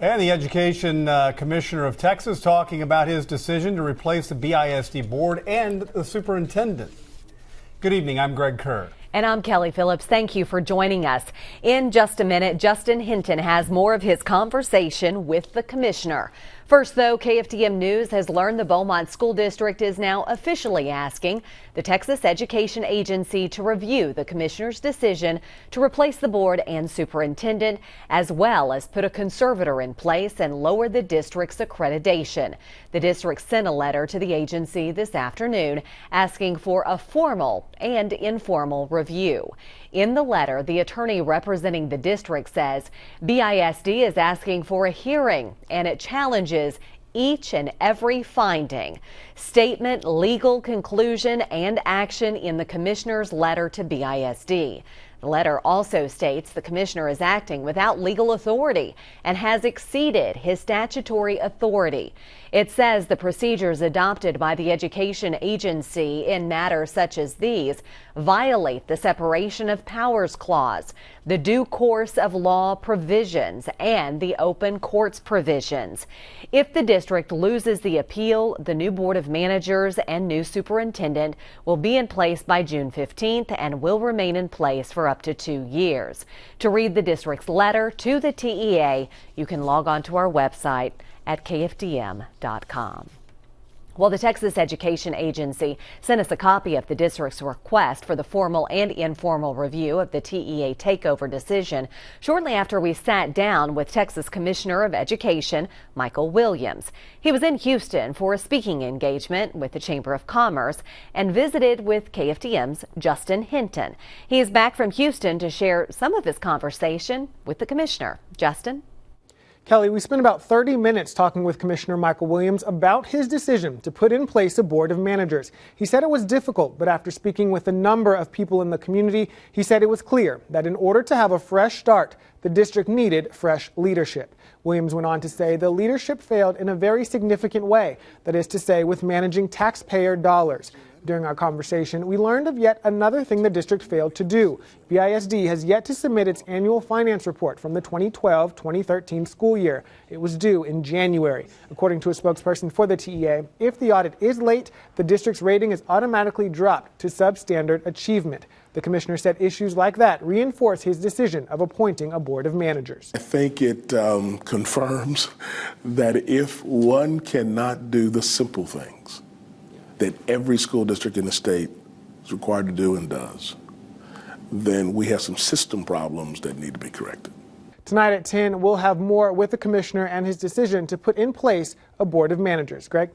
And the Education Commissioner of Texas talking about his decision to replace the BISD board and the superintendent. Good evening, I'm Greg Kerr. And I'm Kelly Phillips. Thank you for joining us. In just a minute, Justin Hinton has more of his conversation with the commissioner. First, though, KFDM News has learned the Beaumont School District is now officially asking the Texas Education Agency to review the commissioner's decision to replace the board and superintendent, as well as put a conservator in place and lower the district's accreditation. The district sent a letter to the agency this afternoon asking for a formal and informal review. In the letter, the attorney representing the district says BISD is asking for a hearing and it challenges each and every finding, statement, legal conclusion, and action in the commissioner's letter to BISD. The letter also states the commissioner is acting without legal authority and has exceeded his statutory authority. It says the procedures adopted by the education agency in matters such as these violate the separation of powers clause, the due course of law provisions, and the open courts provisions. If the district loses the appeal, the new board of managers and new superintendent will be in place by June 15th and will remain in place for up to 2 years. To read the district's letter to the TEA, you can log on to our website at kfdm.com. Well, the Texas Education Agency sent us a copy of the district's request for the formal and informal review of the TEA takeover decision shortly after we sat down with Texas Commissioner of Education, Michael Williams. He was in Houston for a speaking engagement with the Chamber of Commerce and visited with KFDM's Justin Hinton. He is back from Houston to share some of his conversation with the commissioner. Justin? Kelly, we spent about 30 minutes talking with Commissioner Michael Williams about his decision to put in place a board of managers. He said it was difficult, but after speaking with a number of people in the community, he said it was clear that in order to have a fresh start, the district needed fresh leadership. Williams went on to say the leadership failed in a very significant way, that is to say, with managing taxpayer dollars. During our conversation, we learned of yet another thing the district failed to do. BISD has yet to submit its annual finance report from the 2012-2013 school year. It was due in January. According to a spokesperson for the TEA, if the audit is late, the district's rating is automatically dropped to substandard achievement. The commissioner said issues like that reinforce his decision of appointing a board of managers. I think it confirms that if one cannot do the simple things that every school district in the state is required to do and does, then we have some system problems that need to be corrected. Tonight at 10, we'll have more with the commissioner and his decision to put in place a board of managers. Greg?